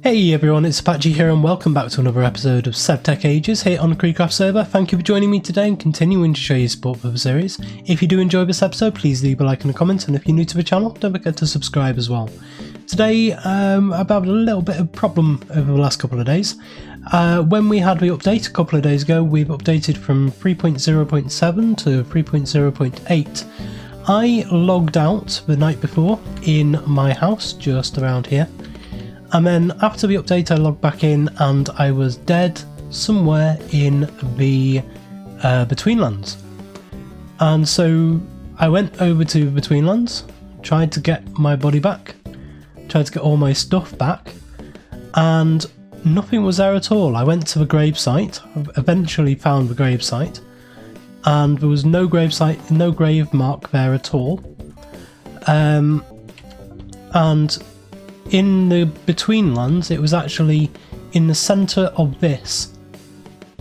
Hey everyone, it's Apache here and welcome back to another episode of SevTech Ages here on the CreedCraft server. Thank you for joining me today and continuing to show your support for the series. If you do enjoy this episode, please leave a like and a comment, and if you're new to the channel, don't forget to subscribe as well. Today, I've had a little bit of problem over the last couple of days. When we had the update a couple of days ago, we've updated from 3.0.7 to 3.0.8. I logged out the night before in my house, just around here. And then after the update I logged back in and I was dead somewhere in the Betweenlands. And so I went over to Betweenlands, tried to get my body back, tried to get all my stuff back, and nothing was there at all. I went to the gravesite, eventually found the gravesite, and there was no gravesite, no grave mark there at all. And in the Betweenlands, it was actually in the centre of this,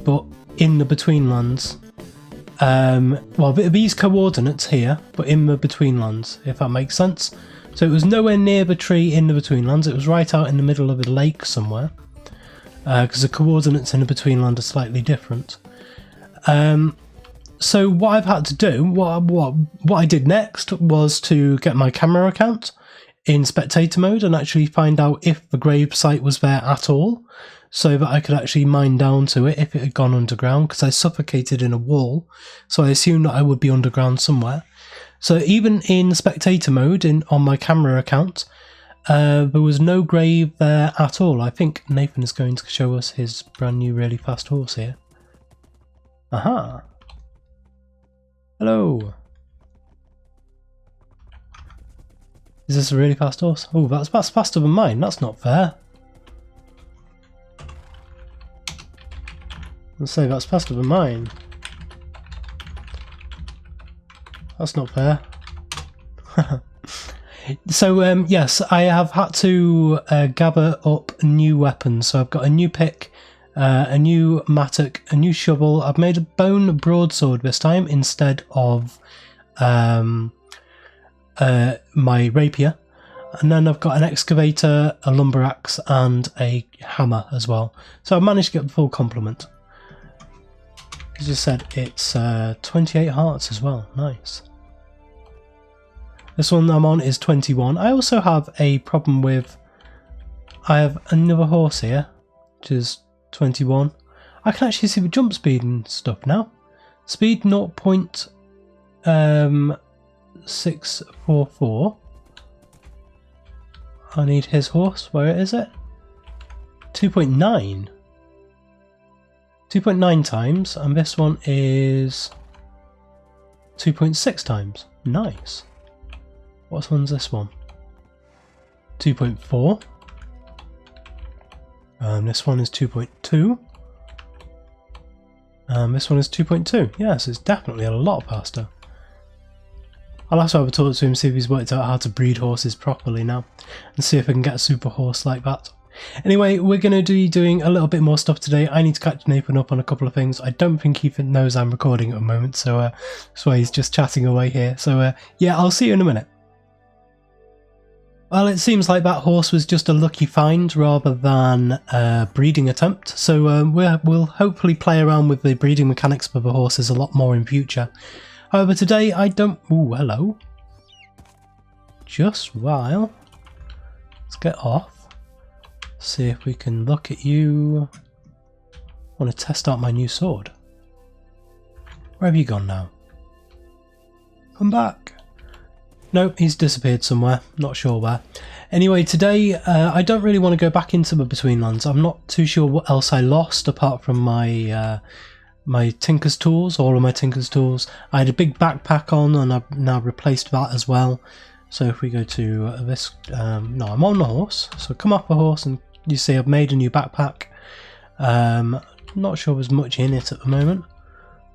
but in the Betweenlands. Well, these coordinates here, but in the Betweenlands, if that makes sense. So it was nowhere near the tree in the Betweenlands, it was right out in the middle of a lake somewhere, because the coordinates in the Betweenland are slightly different. So what I've had to do, what I did next was to get my camera account in spectator mode and actually find out if the grave site was there at all, so that I could actually mine down to it if it had gone underground, because I suffocated in a wall, so I assumed that I would be underground somewhere. So even in spectator mode on my camera account, there was no grave there at all. I think Nathan is going to show us his brand new really fast horse here. Aha! Hello! Is this a really fast horse? Oh, that's faster than mine. That's not fair. Let's say that's faster than mine. That's not fair. So, yes, I have had to gather up new weapons. So I've got a new pick, a new mattock, a new shovel. I've made a bone broadsword this time instead of my rapier, and then I've got an excavator, a lumber axe and a hammer as well, so I've managed to get the full complement. As I said, it's 28 hearts as well. Nice. This one I'm on is 21. I also have a problem with, I have another horse here which is 21. I can actually see the jump speed and stuff now. Speed 0.644. I need his horse. Where is it? 2.9. 2.9 times, and this one is 2.6 times. Nice. What one's this one? 2.4. This one is 2.2. This one is 2.2. Yes, it's definitely a lot faster. I'll have to have a talk to him, see if he's worked out how to breed horses properly now, and see if I can get a super horse like that. Anyway, we're going to be doing a little bit more stuff today. I need to catch Nathan up on a couple of things. I don't think he knows I'm recording at the moment, so that's why he's just chatting away here. So yeah, I'll see you in a minute. Well, it seems like that horse was just a lucky find rather than a breeding attempt, so we'll hopefully play around with the breeding mechanics for the horses a lot more in future. However, today I don't... Ooh, hello. Just while. Let's get off. See if we can look at you. I want to test out my new sword. Where have you gone now? Come back. Nope, he's disappeared somewhere. Not sure where. Anyway, today I don't really want to go back into the Betweenlands. I'm not too sure what else I lost apart from my... my Tinker's tools, all of my Tinker's tools. I had a big backpack on and I've now replaced that as well. So if we go to this, no, I'm on the horse, so come off the horse and you see I've made a new backpack. Not sure there's much in it at the moment.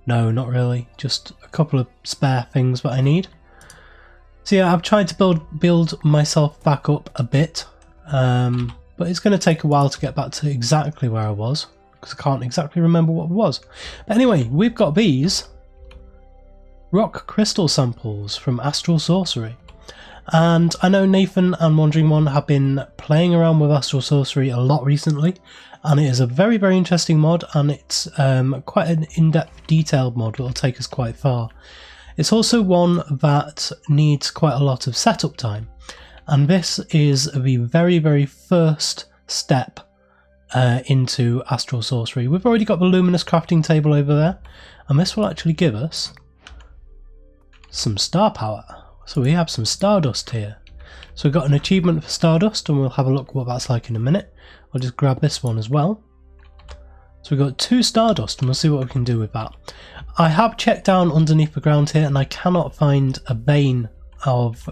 No, not really, just a couple of spare things that I need. So yeah, I've tried to build myself back up a bit, but it's going to take a while to get back to exactly where I was, because I can't exactly remember what it was. But anyway, we've got these rock crystal samples from Astral Sorcery. And I know Nathan and Wandering One have been playing around with Astral Sorcery a lot recently, and it is a very, very interesting mod, and it's quite an in-depth, detailed mod that will take us quite far. It's also one that needs quite a lot of setup time, and this is the very, very first step into Astral Sorcery. We've already got the Luminous crafting table over there, and this will actually give us some star power. So we have some Stardust here. So we've got an achievement for Stardust, and we'll have a look what that's like in a minute. I'll just grab this one as well. So we've got 2 Stardust, and we'll see what we can do with that. I have checked down underneath the ground here, and I cannot find a vein of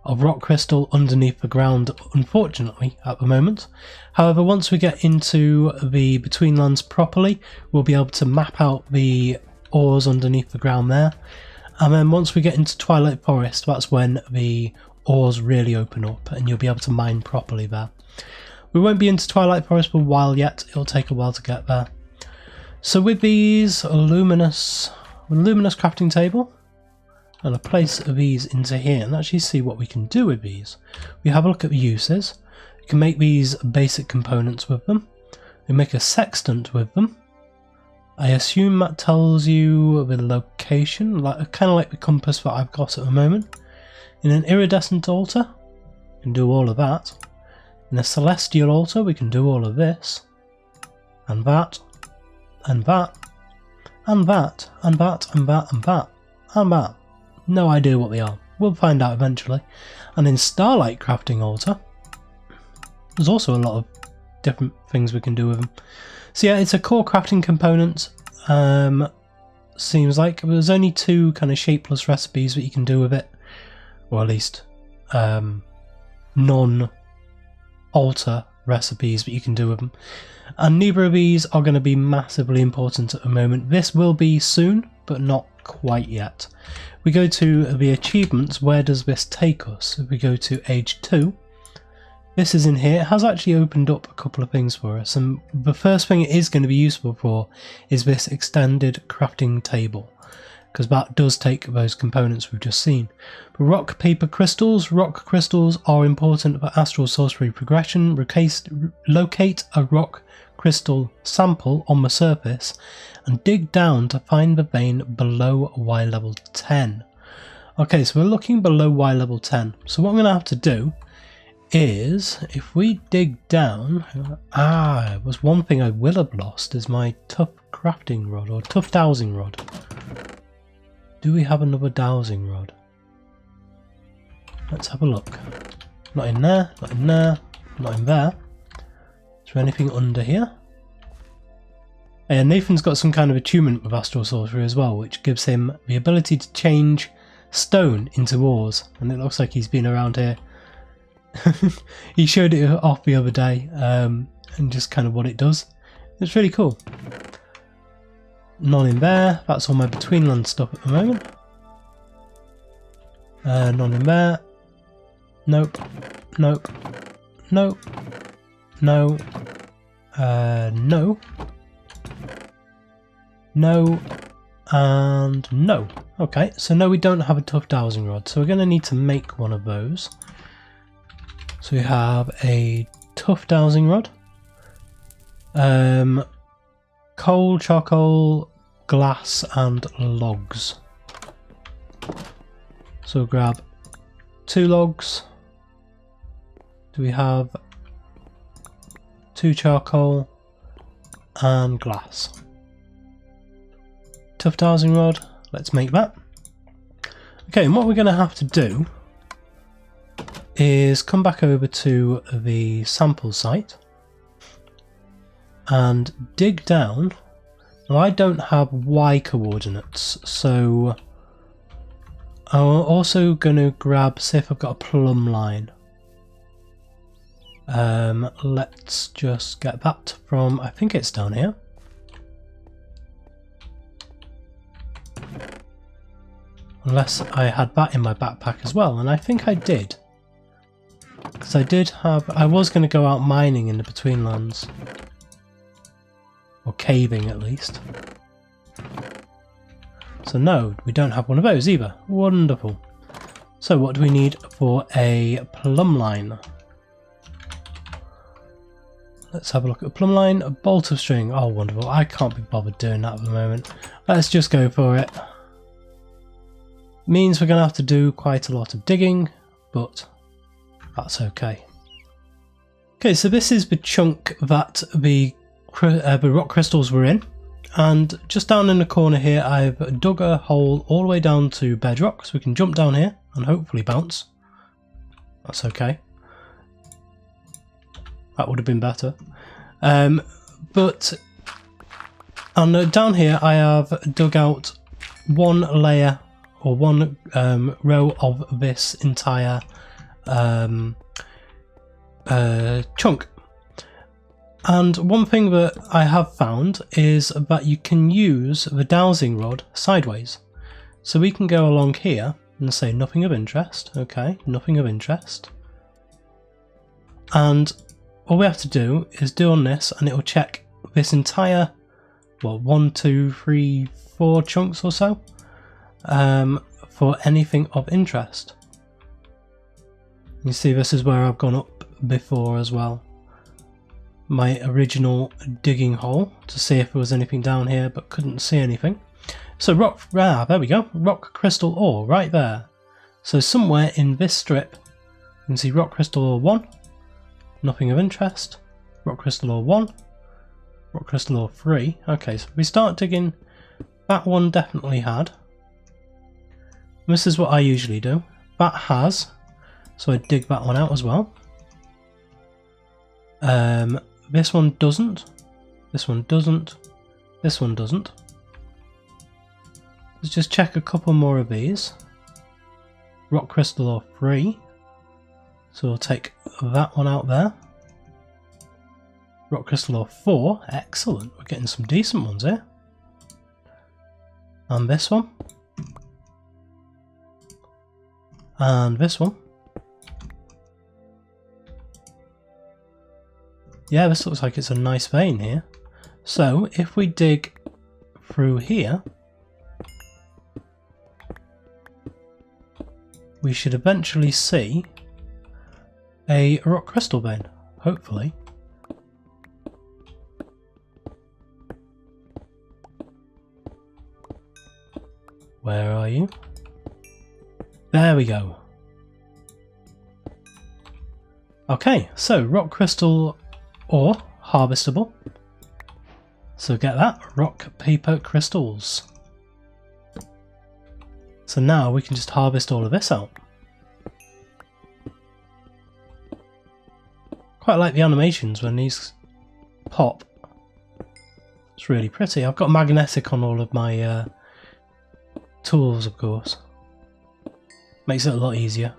rock crystal underneath the ground, unfortunately, at the moment. However, once we get into the Betweenlands properly, we'll be able to map out the ores underneath the ground there. And then once we get into Twilight Forest, that's when the ores really open up and you'll be able to mine properly there. We won't be into Twilight Forest for a while yet, it'll take a while to get there. So with these luminous crafting table, and a place of these into here and actually see what we can do with these. We have a look at the uses. You can make these basic components with them. We make a sextant with them. I assume that tells you the location, kind of like the compass that I've got at the moment. In an iridescent altar, we can do all of that. In a celestial altar, we can do all of this, and that, and that, and that, and that, and that, and that, and that. No idea what they are. We'll find out eventually. And in Starlight Crafting Altar, there's also a lot of different things we can do with them. So yeah, it's a core crafting component. Seems like there's only 2 kind of shapeless recipes that you can do with it, or at least non-altar recipes that you can do with them. And neither of these are going to be massively important at the moment. This will be soon, but not quite yet. We go to the achievements. Where does this take us? If we go to age 2, this is in here. It has actually opened up a couple of things for us, and the first thing it is going to be useful for is this extended crafting table, because that does take those components we've just seen. But rock paper crystals. Rock crystals are important for Astral Sorcery progression. Locate a rock crystal sample on the surface and dig down to find the vein below Y level 10. Okay, so we're looking below Y level 10. So what I'm going to have to do is, if we dig down, it was one thing I will have lost is my tough crafting rod, or tough dowsing rod. Do we have another dowsing rod? Let's have a look. Not in there, not in there, not in there. Is there anything under here? And Nathan's got some kind of attunement with Astral Sorcery as well, which gives him the ability to change stone into ores, and it looks like he's been around here. He showed it off the other day, and just kind of what it does. It's really cool. None in there. That's all my Betweenland stuff at the moment. None in there. Nope. Nope. Nope. No. No. No. And no. Okay, so no, we don't have a tough dowsing rod, so we're going to need to make one of those. So we have a tough dowsing rod, coal, charcoal, glass and logs. So we'll grab 2 logs. Do we have 2 charcoal and glass? Tough dowsing rod, let's make that. Okay, and what we're going to have to do is come back over to the sample site and dig down. Now I don't have Y coordinates, so I'm also going to grab, see if I've got a plumb line. Let's just get that from, I think it's down here. Unless I had that in my backpack as well, and I think I did. Because I was going to go out mining in the Betweenlands. Or caving at least. So no, we don't have one of those either. Wonderful. So what do we need for a plumb line? Let's have a look at a plumb line. A bolt of string. Oh, wonderful. I can't be bothered doing that at the moment. Let's just go for it. Means we're going to have to do quite a lot of digging, but that's okay. Okay, so this is the chunk that the rock crystals were in. And just down in the corner here, I've dug a hole all the way down to bedrock, so we can jump down here and hopefully bounce. That's okay. That would have been better. But down here I have dug out one layer or one row of this entire chunk. And one thing that I have found is that you can use the dowsing rod sideways. So we can go along here and say nothing of interest. Okay, nothing of interest. And all we have to do is do on this and it will check this entire, what, 1, 2, 3, 4 chunks or so for anything of interest. You see this is where I've gone up before as well. My original digging hole to see if there was anything down here, but couldn't see anything. So there we go, rock crystal ore right there. So somewhere in this strip you can see rock crystal ore 1, nothing of interest, rock crystal ore 1, rock crystal ore 3. Okay, so we start digging. That one definitely had. And this is what I usually do. That has, so I dig that one out as well. This one doesn't, this one doesn't, this one doesn't. Let's just check a couple more of these. Rock crystal ore 3, so we'll take that one out there. Rock crystal ore 4, excellent, we're getting some decent ones here. And this one. And this one. Yeah, this looks like it's a nice vein here. So if we dig through here, we should eventually see a rock crystal vein, hopefully. Where are you? There we go. Okay, so rock crystal ore, harvestable. So get that, rock paper crystals. So now we can just harvest all of this out. Quite like the animations when these pop. It's really pretty. I've got magnetic on all of my tools, of course. Makes it a lot easier.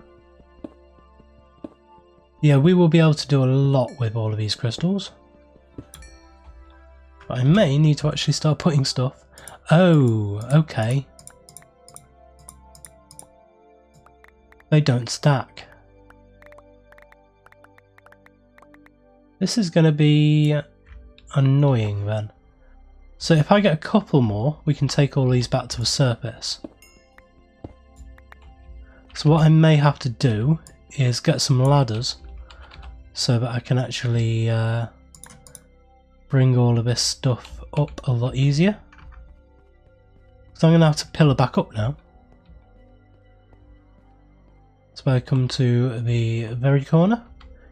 Yeah, we will be able to do a lot with all of these crystals. But I may need to actually start putting stuff. Oh, okay. They don't stack. This is going to be annoying then. So if I get a couple more, we can take all these back to the surface. So what I may have to do is get some ladders so that I can actually bring all of this stuff up a lot easier. So I'm going to have to pillar back up now. So I come to the very corner.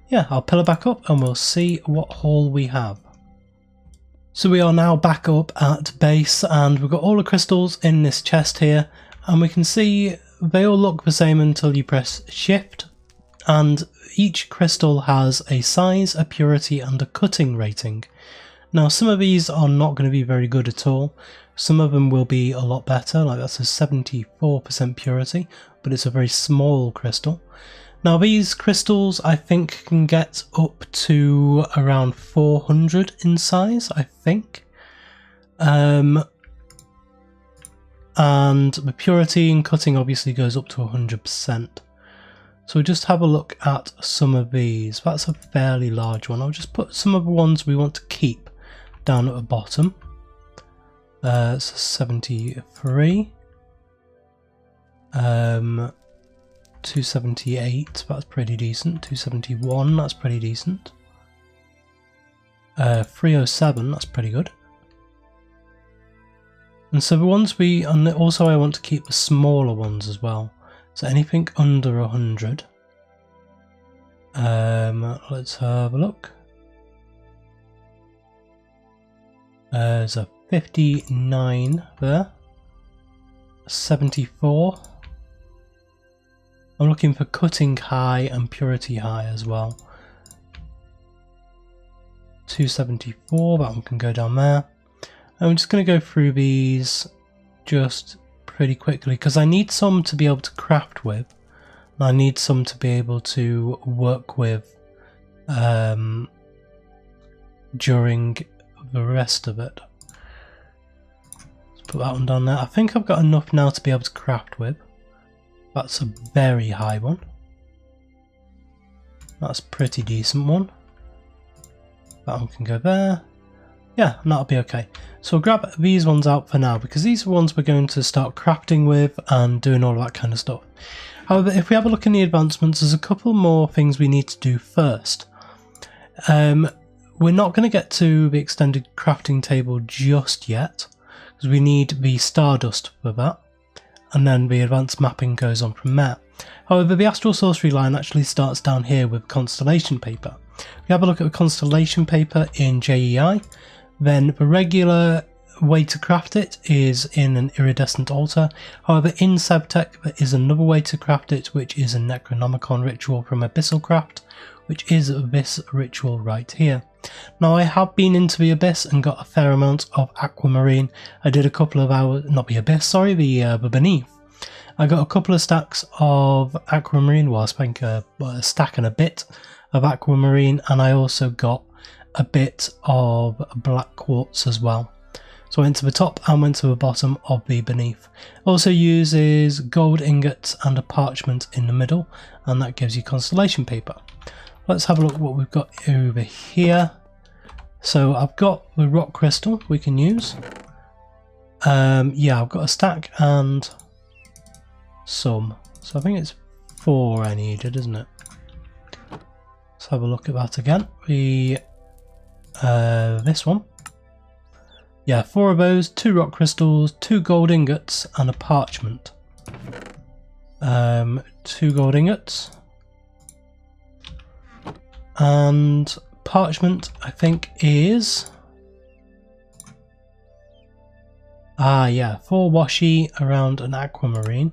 Yeah, I'll pillar back up and we'll see what haul we have. So we are now back up at base and we've got all the crystals in this chest here, and we can see they all look the same until you press shift, and each crystal has a size, a purity and a cutting rating. Now some of these are not going to be very good at all. Some of them will be a lot better, like that's a 74% purity, but it's a very small crystal. Now these crystals I think can get up to around 400 in size, I think. And the purity and cutting obviously goes up to 100%. So we'll just have a look at some of these. That's a fairly large one. I'll just put some of the ones we want to keep down at the bottom. It's 73. 278, that's pretty decent. 271, that's pretty decent. 307, that's pretty good. And so the ones and also I want to keep the smaller ones as well. So anything under 100. Let's have a look. There's a 59 there. 74. I'm looking for cutting high and purity high as well. 274, that one can go down there. I'm just going to go through these just pretty quickly because I need some to be able to craft with. And I need some to be able to work with during the rest of it. Let's put that one down there. I think I've got enough now to be able to craft with. That's a very high one. That's a pretty decent one. That one can go there. Yeah, and that'll be okay. So we'll grab these ones out for now because these are ones we're going to start crafting with and doing all that kind of stuff. However, if we have a look in the advancements, there's a couple more things we need to do first. We're not going to get to the extended crafting table just yet because we need the Stardust for that. And then the advanced mapping goes on from there. However, the Astral Sorcery line actually starts down here with Constellation Paper. We have a look at the Constellation Paper in JEI. Then the regular way to craft it is in an iridescent altar. However, in SevTech there is another way to craft it, which is a Necronomicon ritual from Abyssal Craft, which is this ritual right here. Now I have been into the Abyss and got a fair amount of Aquamarine. I did a couple of hours, not the Abyss, sorry, the Beneath. I got a couple of stacks of Aquamarine, well I spent a stack and a bit of Aquamarine, and I also got a bit of black quartz as well. So I went to the top and went to the bottom of the Beneath. Also uses gold ingots and a parchment in the middle, and that gives you Constellation Paper. Let's have a look what we've got over here. So I've got the rock crystal we can use. Yeah, I've got a stack and some. So I think it's 4 I needed, isn't it? Let's have a look at that again. This one. Yeah, 4 of those, 2 rock crystals, 2 gold ingots, and a parchment. 2 gold ingots. And parchment, I think, is... yeah, 4 washi around an aquamarine.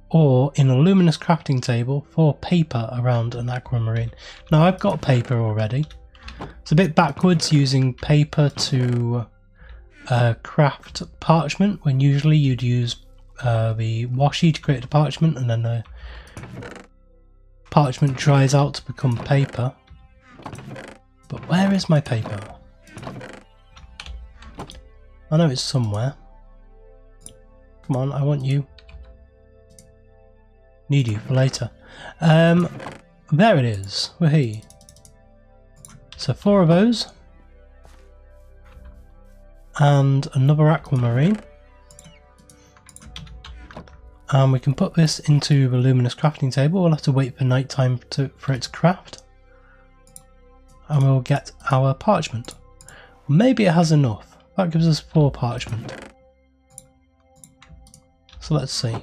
Or, in a luminous crafting table, 4 paper around an aquamarine. Now, I've got paper already. It's a bit backwards using paper to craft parchment, when usually you'd use the washi to create the parchment, and then the parchment dries out to become paper. But where is my paper? I know it's somewhere. Come on, I want you. Need you for later. There it is. Wahee. So 4 of those. And another aquamarine. And we can put this into the luminous crafting table. We'll have to wait for night time for it to craft. And we'll get our parchment. Maybe it has enough. That gives us 4 parchment. So let's see.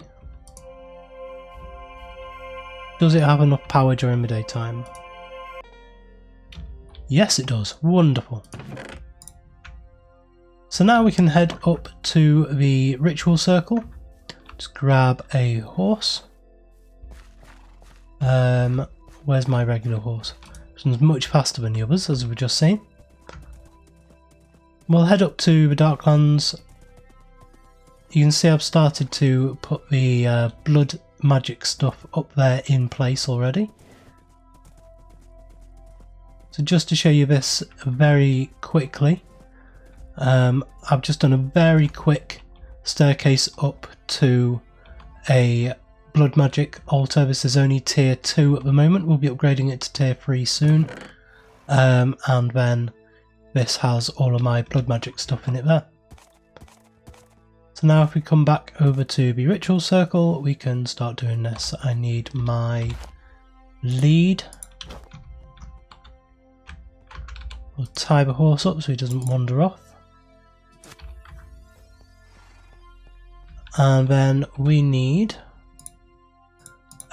Does it have enough power during the daytime? Yes, it does. Wonderful. So now we can head up to the ritual circle. Just grab a horse. Where's my regular horse? This one's much faster than the others, as we've just seen. We'll head up to the Darklands. You can see I've started to put the blood magic stuff up there in place already. So just to show you this very quickly, I've just done a very quick staircase up to a blood magic altar. This is only tier 2 at the moment. We'll be upgrading it to tier 3 soon. And then this has all of my blood magic stuff in it there. So now if we come back over to the ritual circle, we can start doing this. I need my lead. We'll tie the horse up so he doesn't wander off. And then we need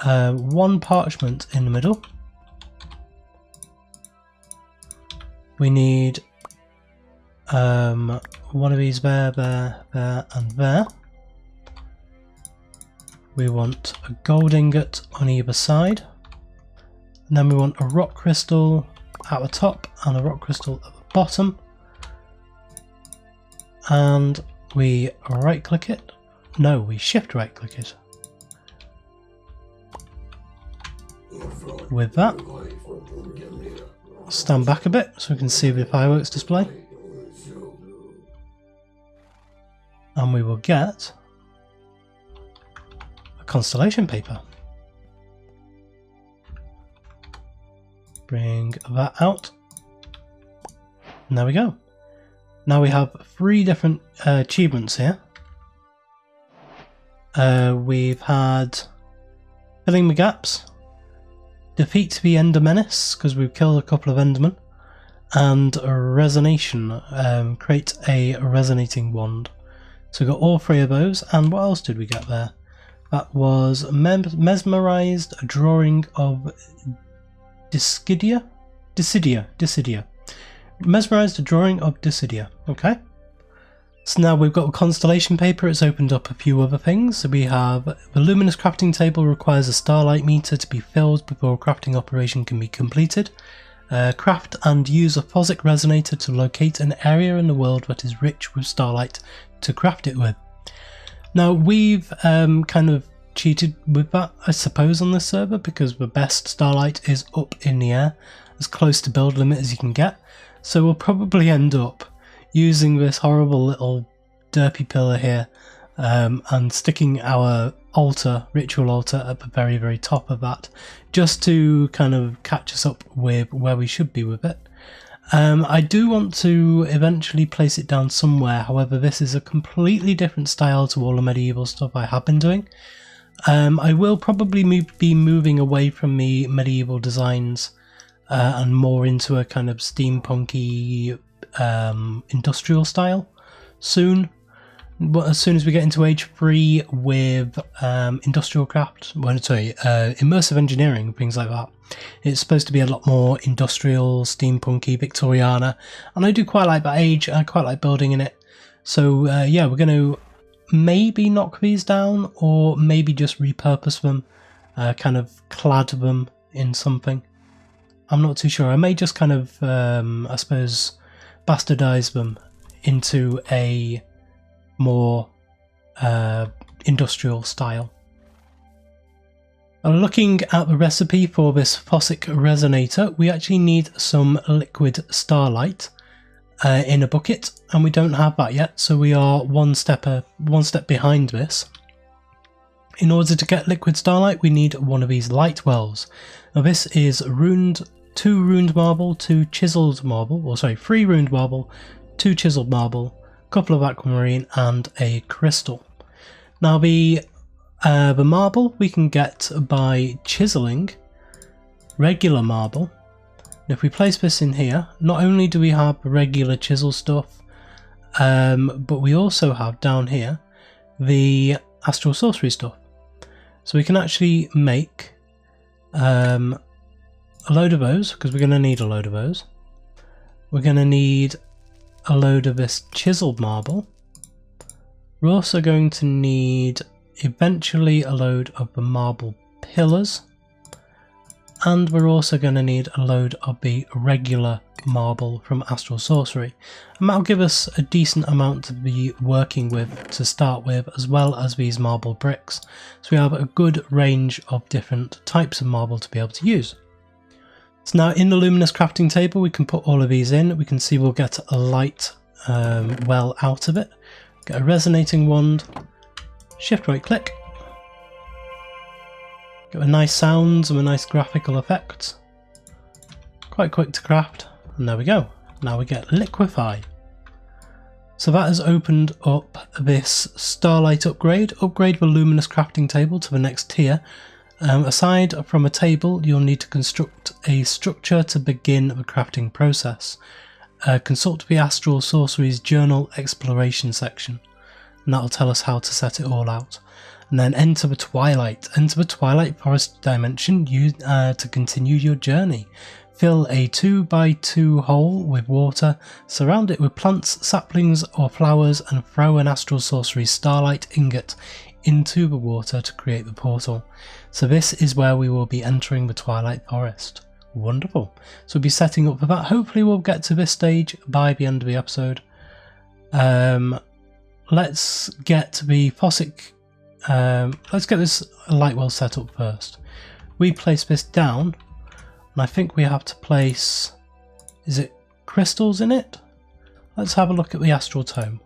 one parchment in the middle. We need one of these there, and there. We want a gold ingot on either side. And then we want a rock crystal at the top and a rock crystal at the bottom. And we right click it. No, we shift right click it. With that, stand back a bit so we can see the fireworks display. And we will get a constellation paper. Bring that out. And there we go. Now we have 3 different achievements here. We've had filling the gaps, defeat the Ender Menace, because we've killed a couple of Endermen, and a resonation, create a resonating wand. So we got all 3 of those, and what else did we get there? That was mesmerized, a drawing of Dissidia. Mesmerized, a drawing of Dissidia. Okay. So now we've got a constellation paper. It's opened up a few other things. So we have the luminous crafting table requires a starlight meter to be filled before a crafting operation can be completed. Craft and use a phosic resonator to locate an area in the world that is rich with starlight to craft it with. Now we've kind of cheated with that, I suppose, on this server, because the best starlight is up in the air, as close to build limit as you can get. So we'll probably end up using this horrible little derpy pillar here and sticking our altar, ritual altar, at the very, very top of that, just to kind of catch us up with where we should be with it. I do want to eventually place it down somewhere, however this is a completely different style to all the medieval stuff I have been doing. I will probably be moving away from the medieval designs and more into a kind of steampunky industrial style soon. But as soon as we get into age 3 with industrial craft, immersive engineering, things like that, it's supposed to be a lot more industrial, steampunky, Victoriana, and I do quite like that age. I quite like building in it. So yeah, we're going to maybe knock these down, or maybe just repurpose them, kind of clad them in something. I'm not too sure. I may just kind of, I suppose, bastardize them into a more industrial style. Looking at the recipe for this phosic resonator, we actually need some liquid starlight in a bucket, and we don't have that yet, so we are one step behind this. In order to get liquid starlight, we need one of these light wells. Now this is 2 runed marble, 2 chiseled marble, or sorry, 3 runed marble, 2 chiseled marble, a couple of aquamarine, and a crystal. Now the marble we can get by chiseling regular marble. And if we place this in here, not only do we have regular chisel stuff, but we also have down here the astral sorcery stuff. So we can actually make a load of those, because we're going to need a load of those. We're going to need a load of this chiseled marble. We're also going to need eventually a load of the marble pillars, and we're also going to need a load of the regular marble from astral sorcery, and that'll give us a decent amount to be working with to start with, as well as these marble bricks. So we have a good range of different types of marble to be able to use. So now in the luminous crafting table we can put all of these in. We can see we'll get a light well out of it. Get a resonating wand, shift right click, get a nice sounds and a nice graphical effect. Quite quick to craft, and there we go. Now we get liquefy. So that has opened up this Starlight upgrade. Upgrade the luminous crafting table to the next tier. Aside from a table, you'll need to construct a structure to begin the crafting process. Consult the Astral Sorcery's Journal Exploration section, and that'll tell us how to set it all out. And then enter the Twilight. Enter the Twilight Forest dimension to continue your journey. Fill a 2x2 hole with water, surround it with plants, saplings or flowers, and throw an Astral Sorcery Starlight ingot into the water to create the portal. So this is where we will be entering the Twilight Forest. Wonderful. So we'll be setting up for that. Hopefully we'll get to this stage by the end of the episode. Let's get the Fossick, let's get this light well set up first. We place this down, and I think we have to place, is it crystals in it? Let's have a look at the Astral Tome.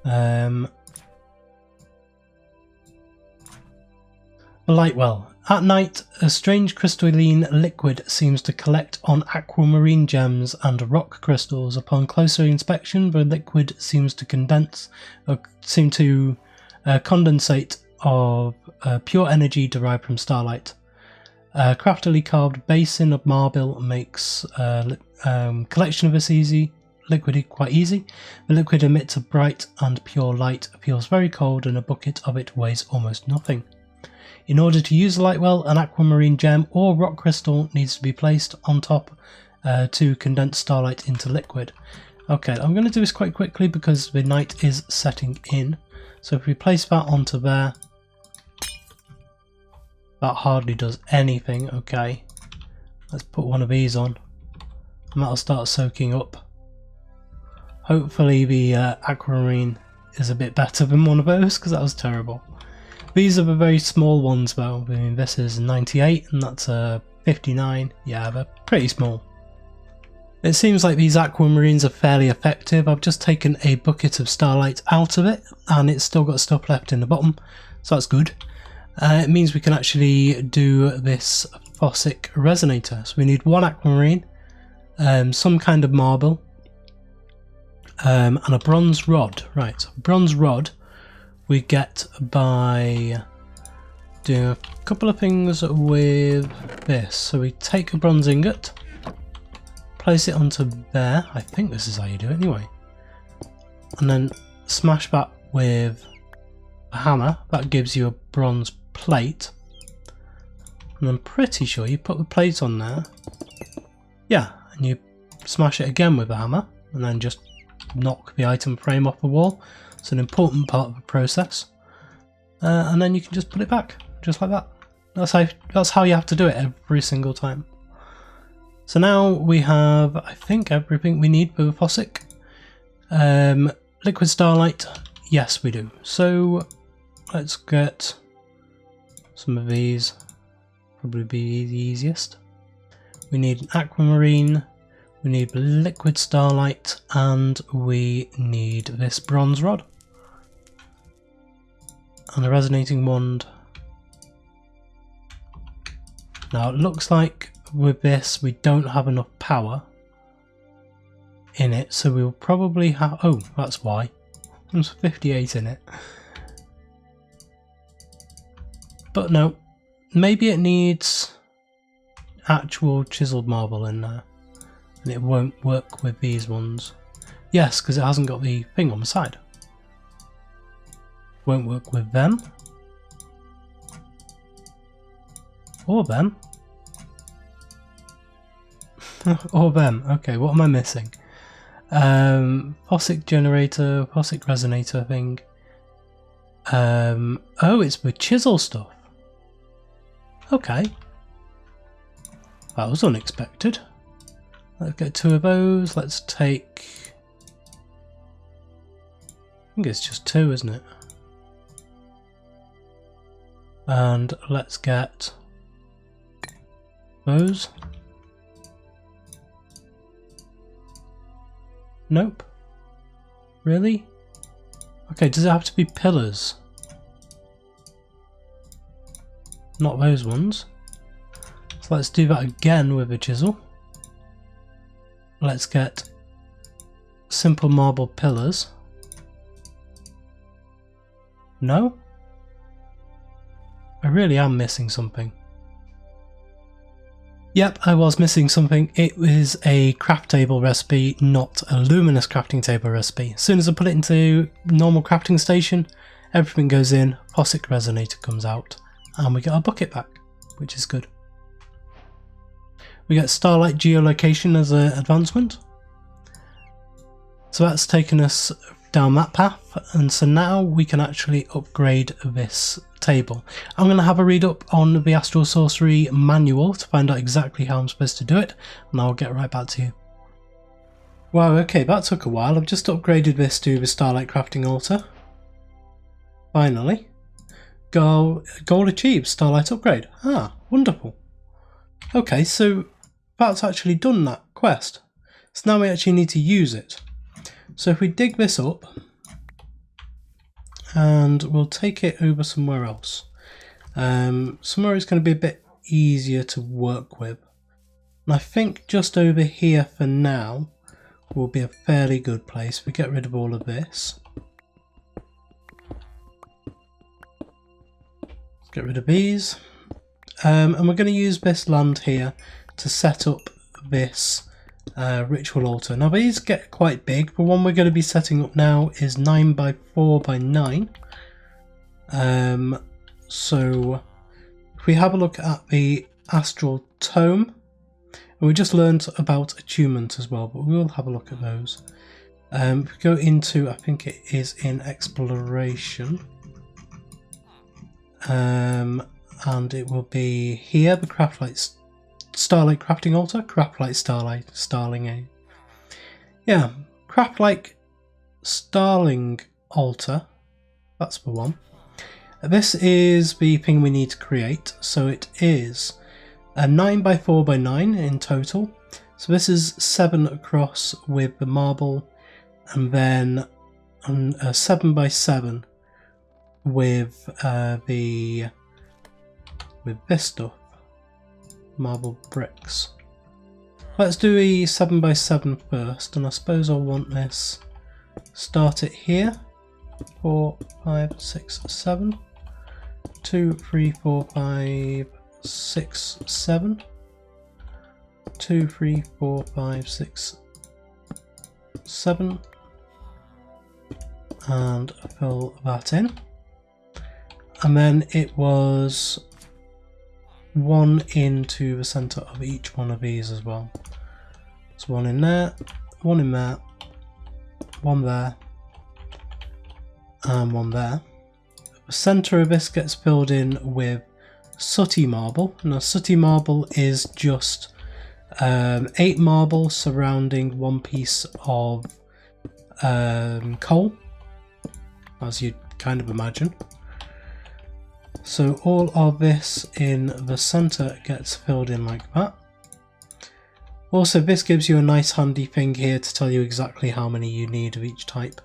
The light well. At night, a strange crystalline liquid seems to collect on aquamarine gems and rock crystals. Upon closer inspection, the liquid seems to condensate of pure energy derived from starlight. A craftily carved basin of marble makes collection of this liquid quite easy. The liquid emits a bright and pure light, feels very cold, and a bucket of it weighs almost nothing. In order to use the light well, an aquamarine gem or rock crystal needs to be placed on top to condense starlight into liquid. Okay, I'm going to do this quite quickly because the night is setting in. So if we place that onto there, that hardly does anything. Okay, let's put one of these on, and that'll start soaking up. Hopefully the aquamarine is a bit better than one of those, because that was terrible. These are the very small ones though. I mean, this is 98 and that's 59. Yeah, they're pretty small. It seems like these aquamarines are fairly effective. I've just taken a bucket of starlight out of it and it's still got stuff left in the bottom, so that's good. It means we can actually do this Fossick resonator. So we need one aquamarine, some kind of marble, and a bronze rod. Right, so bronze rod we get by doing a couple of things with this. So we take a bronze ingot, place it onto there. I think this is how you do it anyway. And then smash that with a hammer. That gives you a bronze plate. And I'm pretty sure you put the plate on there. Yeah, and you smash it again with a hammer and then just knock the item frame off the wall. It's an important part of the process, and then you can just put it back just like that. That's how you have to do it every single time. So now we have, I think, everything we need for the Fossick. Liquid starlight, yes we do. So let's get some of these, probably be the easiest. We need an aquamarine, we need liquid starlight, and we need this bronze rod. And a resonating wand. Now it looks like with this we don't have enough power in it, so we'll probably have, oh that's why, there's 58 in it. But no, maybe it needs actual chiseled marble in there and it won't work with these ones. Yes, because it hasn't got the thing on the side. Won't work with them. Or them. Or them. Okay, what am I missing? Fossick generator, Fossick resonator thing. Oh, it's with chisel stuff. Okay. That was unexpected. Let's get 2 of those. Let's take, I think it's just 2, isn't it? And let's get those. Nope. Really? Okay, does it have to be pillars? Not those ones. So let's do that again with a chisel. Let's get simple marble pillars. No? I really am missing something. Yep, I was missing something. It was a craft table recipe, not a luminous crafting table recipe. As soon as I put it into normal crafting station, everything goes in, POSIX resonator comes out, and we get our bucket back, which is good. We get starlight geolocation as an advancement. So that's taken us down that path, and so now we can actually upgrade this table. I'm going to have a read up on the Astral Sorcery manual to find out exactly how I'm supposed to do it, and I'll get right back to you. Wow, okay, that took a while. I've just upgraded this to the Starlight Crafting Altar. Finally. Goal achieved, Starlight upgrade. Ah, wonderful. Okay, so that's actually done that quest. So now we actually need to use it. So if we dig this up, and we'll take it over somewhere else. Somewhere it's going to be a bit easier to work with. And I think just over here for now will be a fairly good place. We get rid of all of this. Get rid of these. And we're going to use this land here to set up this ritual altar. Now these get quite big. The one we're going to be setting up now is 9 by 4 by 9. So if we have a look at the Astral Tome, and we just learned about attunement as well, but we will have a look at those. If we go into, I think it is in exploration, and it will be here, the Starlight Crafting Altar, Craftlight Starling. Yeah, Craftlight Starling Altar, that's the one. This is the thing we need to create, so it is a 9 by 4 by 9 in total. So this is 7 across with the marble, and then a 7 by 7 with this stuff. Marble bricks. Let's do a 7 by 7 first, and I suppose I'll want this. Start it here. 4, 5, 6, 7. 2, 3, 4, 5, 6, 7. 2, 3, 4, 5, 6, 7. And fill that in. And then it was 1 into the centre of each one of these as well. So 1 in there, 1 in there, 1 there, and 1 there. The centre of this gets filled in with sooty marble. Now sooty marble is just 8 marble surrounding 1 piece of coal, as you'd kind of imagine. So all of this in the centre gets filled in like that. Also, this gives you a nice handy thing here to tell you exactly how many you need of each type,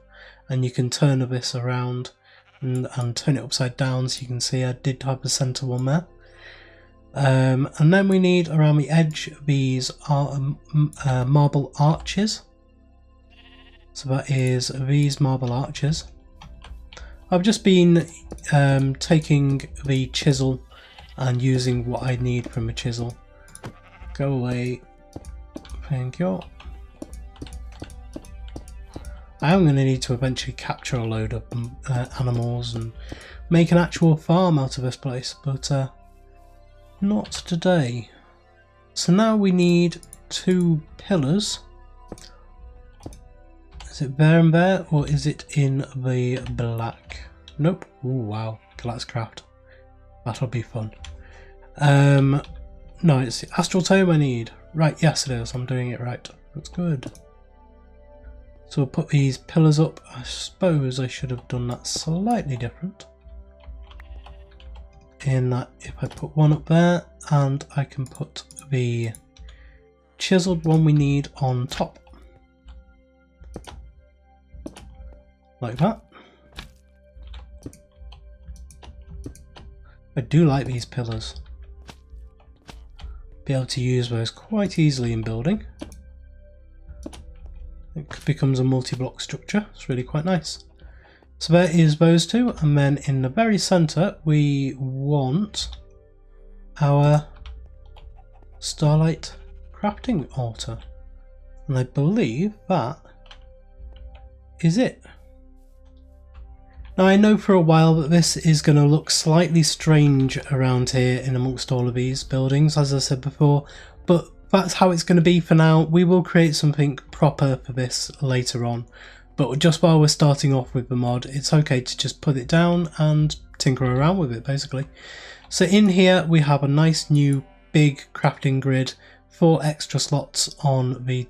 and you can turn this around and turn it upside down, so you can see I did have the centre one there. And then we need around the edge these marble arches. So that is these marble arches. I've just been taking the chisel and using what I need from a chisel. Go away. Thank you. I am going to need to eventually capture a load of animals and make an actual farm out of this place, but not today. So now we need 2 pillars. Is it there and there, or is it in the black? Nope. Ooh, wow. Glass craft. That'll be fun. No, it's the Astral Tome I need. Right, yes it is. I'm doing it right. That's good. So we'll put these pillars up. I suppose I should have done that slightly different. In that if I put 1 up there, and I can put the chiseled one we need on top. Like that. I do like these pillars. Be able to use those quite easily in building. Like block becomes a multi-block structure. It's really quite nice. So there is those two, and then in the very center we want our Starlight crafting altar, and I believe that is it. Now I know for a while that this is going to look slightly strange around here in amongst all of these buildings, as I said before, but that's how it's going to be for now. We will create something proper for this later on, but just while we're starting off with the mod, it's okay to just put it down and tinker around with it basically. So in here we have a nice new big crafting grid, 4 extra slots on the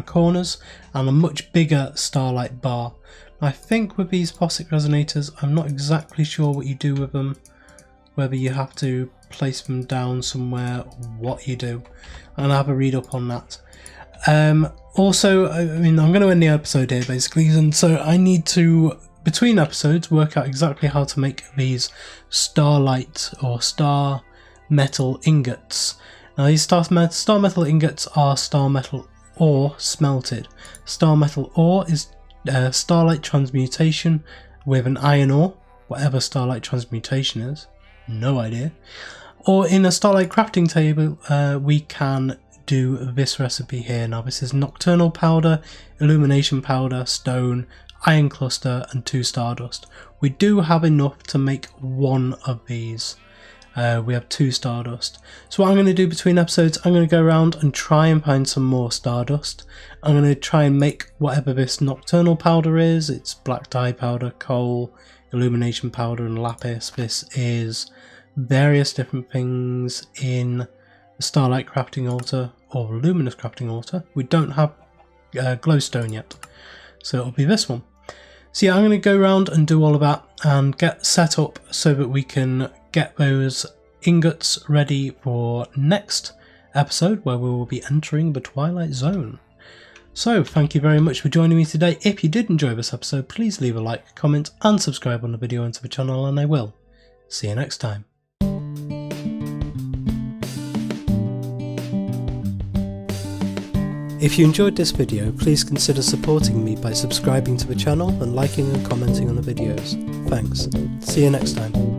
corners, and a much bigger Starlight bar. I think with these POSIX resonators, I'm not exactly sure what you do with them, whether you have to place them down somewhere or what you do, and I'll have a read up on that. Also, I mean, I'm going to end the episode here basically, and so I need to, between episodes, work out exactly how to make these Starlight or Star Metal ingots. Now these star metal ingots are star metal ore smelted. Star metal ore is Starlight transmutation with an iron ore, whatever Starlight transmutation is, no idea. Or in a Starlight crafting table, we can do this recipe here. Now this is nocturnal powder, illumination powder, stone, iron cluster, and 2 stardust. We do have enough to make 1 of these. We have 2 stardust. So what I'm going to do between episodes, I'm going to go around and try and find some more stardust. I'm going to try and make whatever this nocturnal powder is. It's black dye powder, coal, illumination powder, and lapis. This is various different things in the Starlight crafting altar or luminous crafting altar. We don't have glowstone yet, so it'll be this one. So yeah, I'm going to go around and do all of that and get set up so that we can get those ingots ready for next episode, where we will be entering the Twilight Zone. So thank you very much for joining me today. If you did enjoy this episode, please leave a like, comment and subscribe on the video and to the channel, and I will see you next time. If you enjoyed this video, please consider supporting me by subscribing to the channel and liking and commenting on the videos. Thanks. See you next time.